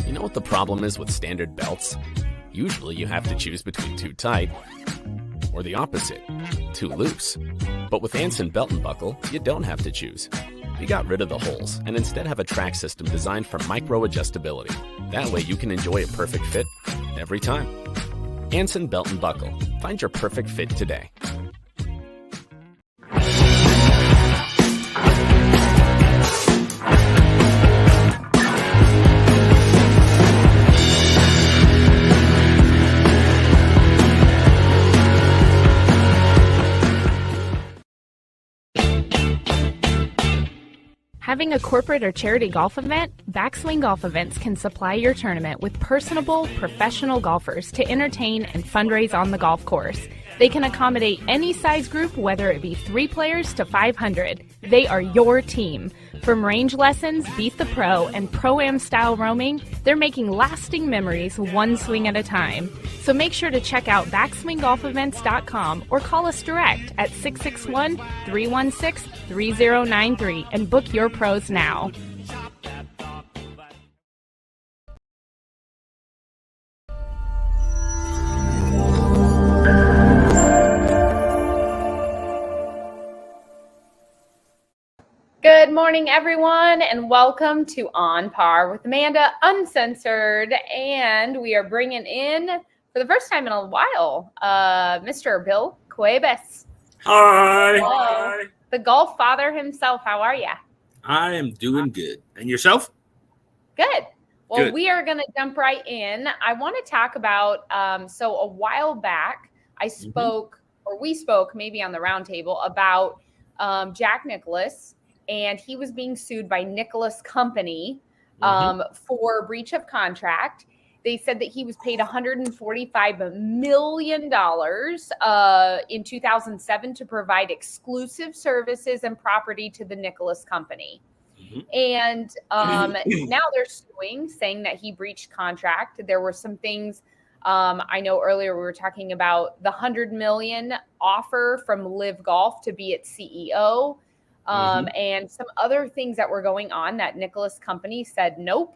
You know what the problem is with standard belts? Usually you have to choose between too tight or the opposite, too loose. But with Un-Censer'd Belt and Buckle, you don't have to choose. We got rid of the holes and instead have a track system designed for micro-adjustability. That way you can enjoy a perfect fit every time. Un-Censer'd Belt and Buckle. Find your perfect fit today. Having a corporate or charity golf event? Backswing Golf Events can supply your tournament with personable, professional golfers to entertain and fundraise on the golf course. They can accommodate any size group, whether it be 3 players to 500. They are your team. From range lessons, Beat the Pro, and Pro-Am style roaming, they're making lasting memories one swing at a time. So make sure to check out backswinggolfevents.com or call us direct at 661-316-3093 and book your pros now. Good morning, everyone, and welcome to On Par with Amanda, Un-Censer'd, and we are bringing in, for the first time in a while, Mr. Bill Cuevas. Hi. Hello. Hi. The golf father himself. How are you? I am doing good. And yourself? Good. Well, Good. we are going to jump right in. I want to talk about, so a while back, we spoke maybe on the roundtable about Jack Nicklaus. And he was being sued by Nicklaus Company for breach of contract. They said that he was paid $145 million in 2007 to provide exclusive services and property to the Nicklaus Company. And now they're suing, saying that he breached contract. There were some things, I know earlier we were talking about the $100 million offer from Live Golf to be its CEO. And some other things that were going on that Nicklaus Company said nope.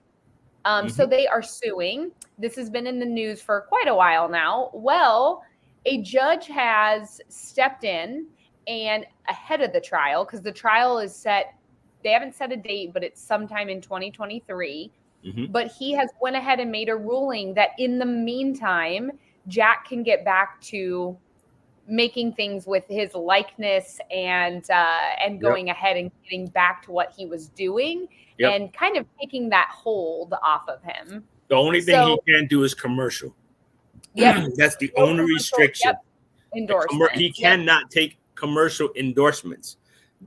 So they are suing. This has been in the news for quite a while now. Well, a judge has stepped in and ahead of the trial, because the trial is set, they haven't set a date, but it's sometime in 2023. But he has went ahead and made a ruling that in the meantime, Jack can get back to making things with his likeness and going ahead and getting back to what he was doing and kind of taking that hold off of him. The only thing he can't do is commercial. That's the only restriction. Endorsement. He cannot take commercial endorsements.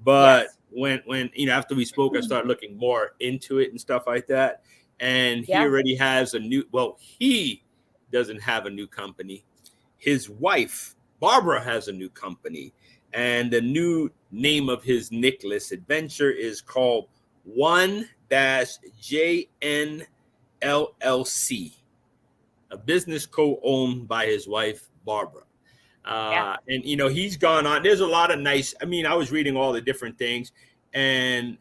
But when after we spoke, I started looking more into it and stuff like that. And he already has he doesn't have a new company. His wife, Barbara, has a new company, and the new name of his Nicklaus adventure is called One-JN LLC, a business co-owned by his wife, Barbara. And, he's gone on. There's a lot of nice, I was reading all the different things, and,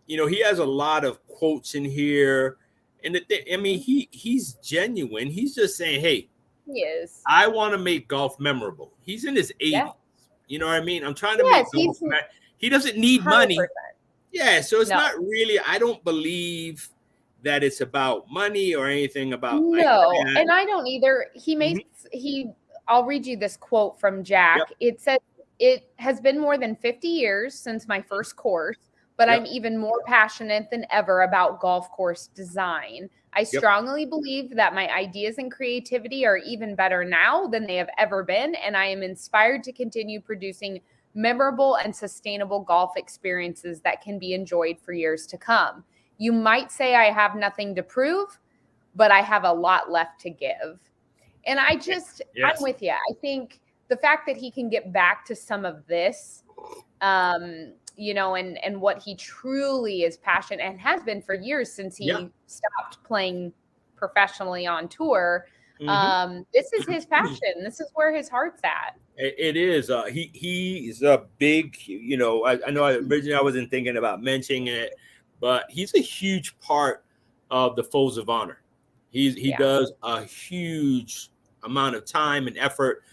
he has a lot of quotes in here. And he's genuine. He's just saying, hey, he is. I want to make golf memorable. He's in his 80s. You know what I mean? I'm trying to make golf. He doesn't need 100%. Money. Yeah, so it's not really. I don't believe that it's about money or anything about. And I don't either. I'll read you this quote from Jack. It says, "It has been more than 50 years since my first course, but I'm even more passionate than ever about golf course design. I strongly believe that my ideas and creativity are even better now than they have ever been, and I am inspired to continue producing memorable and sustainable golf experiences that can be enjoyed for years to come. You might say I have nothing to prove, but I have a lot left to give." And I'm with you. I think the fact that he can get back to some of this, and what he truly is passionate and has been for years since he stopped playing professionally on tour. This is his passion. This is where his heart's at. It is. He's a big, I know originally I wasn't thinking about mentioning it, but he's a huge part of the Folds of Honor. He does a huge amount of time and effort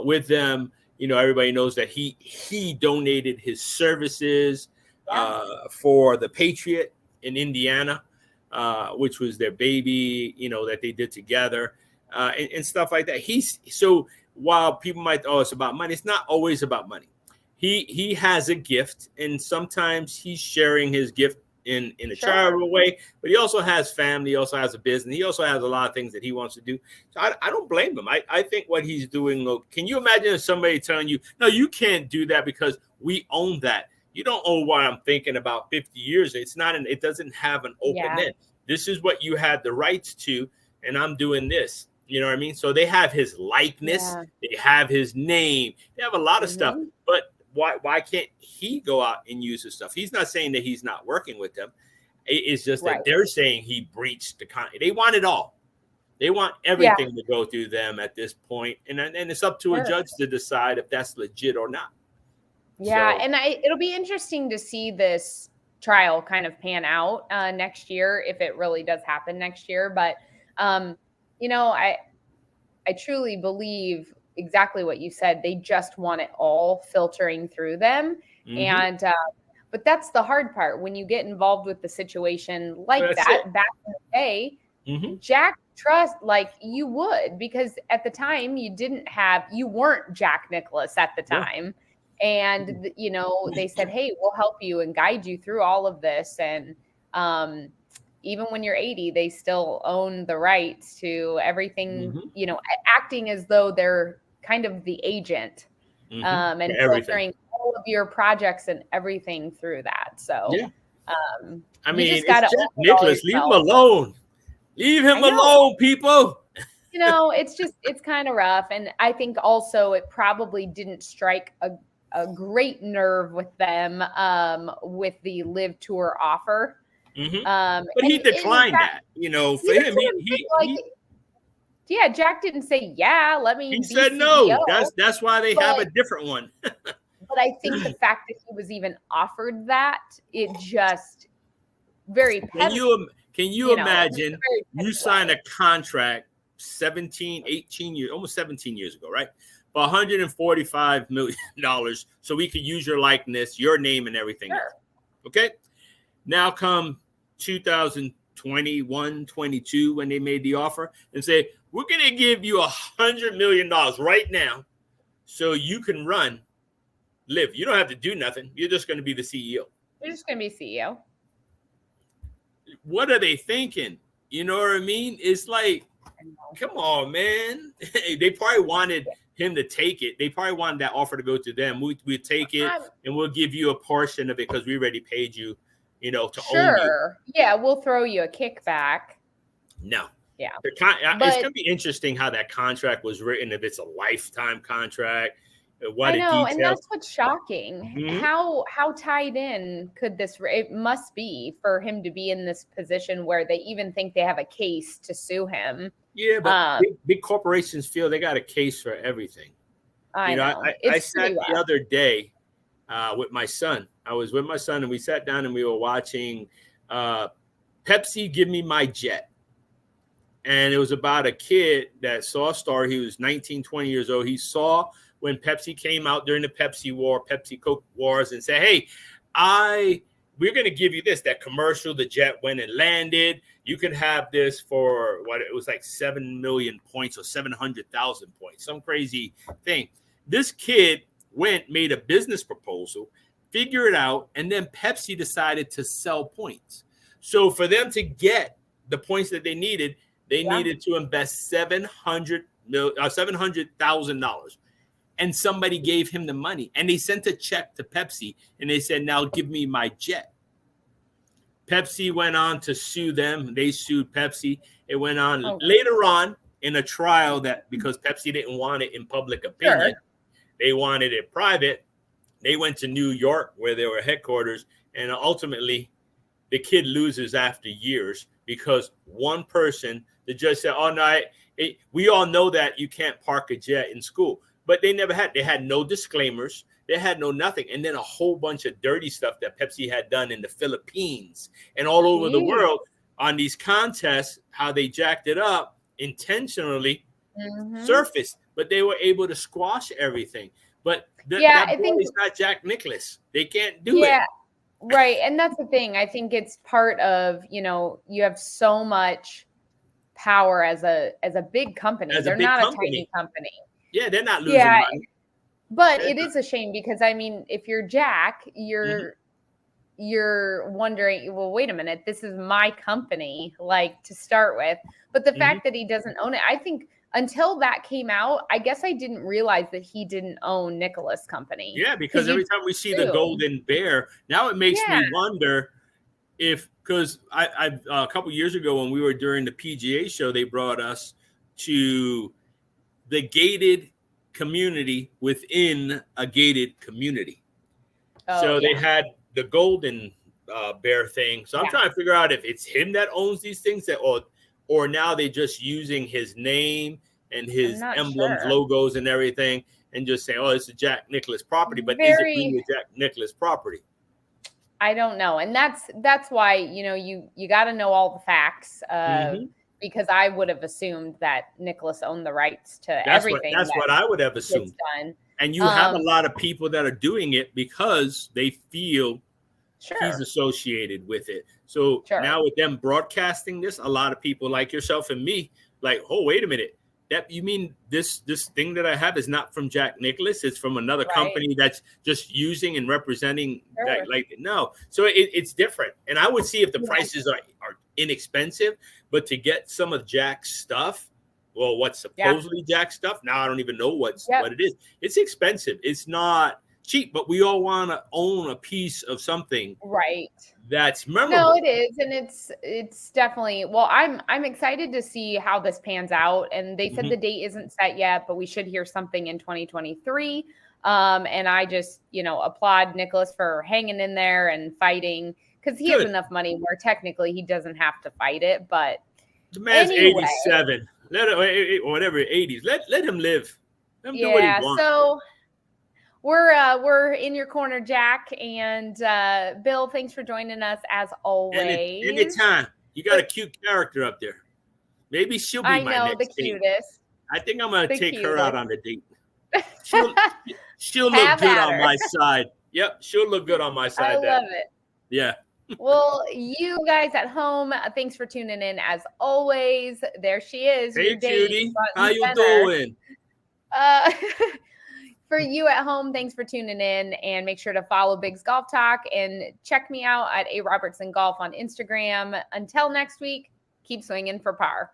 with them. You know, everybody knows that he donated his services for the Patriot in Indiana, which was their baby, you know, that they did together, and stuff like that. So while people might, it's about money, it's not always about money. He has a gift, and sometimes he's sharing his gift in a charitable way, but he also has family, he also has a business, he also has a lot of things that he wants to do. So I don't blame him. I think what he's doing, can you imagine if somebody telling you, no, you can't do that because we own that? You don't own what I'm thinking about 50 years. It doesn't have an open end. This is what you had the rights to, and I'm doing this. You know what I mean? So they have his likeness, they have his name, they have a lot of stuff, but why can't he go out and use his stuff? He's not saying that he's not working with them. It's just that they're saying he breached the contract. They want it all. They want everything to go through them at this point. And it's up to a judge to decide if that's legit or not. Yeah. So, and it'll be interesting to see this trial kind of pan out next year, if it really does happen next year. But, you know, I truly believe exactly what you said. They just want it all filtering through them. And, but that's the hard part when you get involved with the situation like that. Back in the day, Jack Trust, like you would, because at the time you weren't Jack Nicklaus at the time. And, you know, they said, hey, we'll help you and guide you through all of this. And, even when you're 80, they still own the rights to everything, you know, acting as though they're kind of the agent, and filtering all of your projects and everything through that. So, I mean, it's Jack Nicklaus, leave him alone. Leave him alone, people. You know, it's kind of rough. And I think also it probably didn't strike a great nerve with them with the Live Tour offer. But he declined that, you know, for him. Jack didn't say, let me. He said CEO. No. That's why they have a different one. But I think the fact that he was even offered that, it just very. Can you imagine you sign a contract 18 years, almost 17 years ago, right? For $145 million, so we could use your likeness, your name, and everything else. Okay. Now come 2021, 22, when they made the offer and say, we're going to give you $100 million right now so you can live. You don't have to do nothing. You're just going to be the CEO. You're just going to be CEO. What are they thinking? You know what I mean? It's like, come on, man. They probably wanted him to take it. They probably wanted that offer to go to them. We'll take it and we'll give you a portion of it because we already paid you, you know, to own you. Yeah, we'll throw you a kickback. No. Yeah. It's going to be interesting how that contract was written, if it's a lifetime contract. I know, and that's what's shocking. How tied in could this? It must be for him to be in this position where they even think they have a case to sue him. Yeah, but big corporations feel they got a case for everything. I know. I sat the other day with my son. I was with my son, and we sat down and we were watching Pepsi Give Me My Jet. And it was about a kid that saw a star. He was 19, 20 years old. He saw when Pepsi came out during the Pepsi War, Pepsi Coke Wars, and said, hey, we're going to give you this. That commercial, the jet went and landed. You can have this for it was like 7 million points or 700,000 points, some crazy thing. This kid made a business proposal, figured it out, and then Pepsi decided to sell points. So for them to get the points that they needed, they needed to invest $700,000. And somebody gave him the money, and they sent a check to Pepsi, and they said, now give me my jet. Pepsi went on to sue them. They sued Pepsi. It went on later on in a trial that because Pepsi didn't want it in public opinion, they wanted it private. They went to New York where they were headquarters, and ultimately the kid loses after years because one person, the judge said, oh, no, we all know that you can't park a jet in school. But they had no disclaimers. They had no nothing. And then a whole bunch of dirty stuff that Pepsi had done in the Philippines and all over the world. on these contests, how they jacked it up intentionally surfaced, but they were able to squash everything. But that boy is not Jack Nicklaus. They can't do it. Right. And that's the thing. I think it's part of, you have so much power as a big company. They're not a tiny company. Yeah, they're not losing money. But it is a shame because, I mean, if you're Jack, you're wondering, well, wait a minute, this is my company, like, to start with. But the fact that he doesn't own it, I think until that came out, I guess I didn't realize that he didn't own Nicklaus Company. Yeah, because every time we see the golden bear, now it makes me wonder if, because I a couple years ago when we were during the PGA show, they brought us to the gated community within a gated community. So they had the golden bear thing. So I'm trying to figure out if it's him that owns these things, or now they're just using his name and his emblems, logos, and everything, and just saying, "Oh, it's a Jack Nicklaus property." But is it really a Jack Nicklaus property? I don't know, and that's why you got to know all the facts. Because I would have assumed that Nicklaus owned the rights to everything. That's what I would have assumed. Done. And you have a lot of people that are doing it because they feel he's associated with it. So now with them broadcasting this, a lot of people like yourself and me, like, oh, wait a minute. That you mean this thing that I have is not from Jack Nicklaus? It's from another company that's just using and representing that. Like, no. So it's different. And I would see if the prices are inexpensive, but to get some of Jack's stuff, well, what's supposedly Jack's stuff, now I don't even know what it is. It's expensive. It's not cheap, but we all want to own a piece of something that's memorable. No, it is, and it's definitely, well, I'm excited to see how this pans out. And they said the date isn't set yet, but we should hear something in 2023. And I just applaud Nicklaus for hanging in there and fighting, because he has enough money where technically he doesn't have to fight it. But the man's 87. Let him, whatever, 80s. Let him live. Let him do what he wants. So we're in your corner, Jack. And Bill, thanks for joining us as always. Anytime. You got a cute character up there. Maybe she'll be my next the date. Cutest. I think I'm going to take her out on the date. She'll look good on my side. Yep, she'll look good on my side. I love it. Yeah. Well, you guys at home, thanks for tuning in as always. There she is. Hey, cutie. How you doing? For you at home, thanks for tuning in, and make sure to follow Big's Golf Talk and check me out at A Robertson Golf on Instagram. Until next week, keep swinging for par.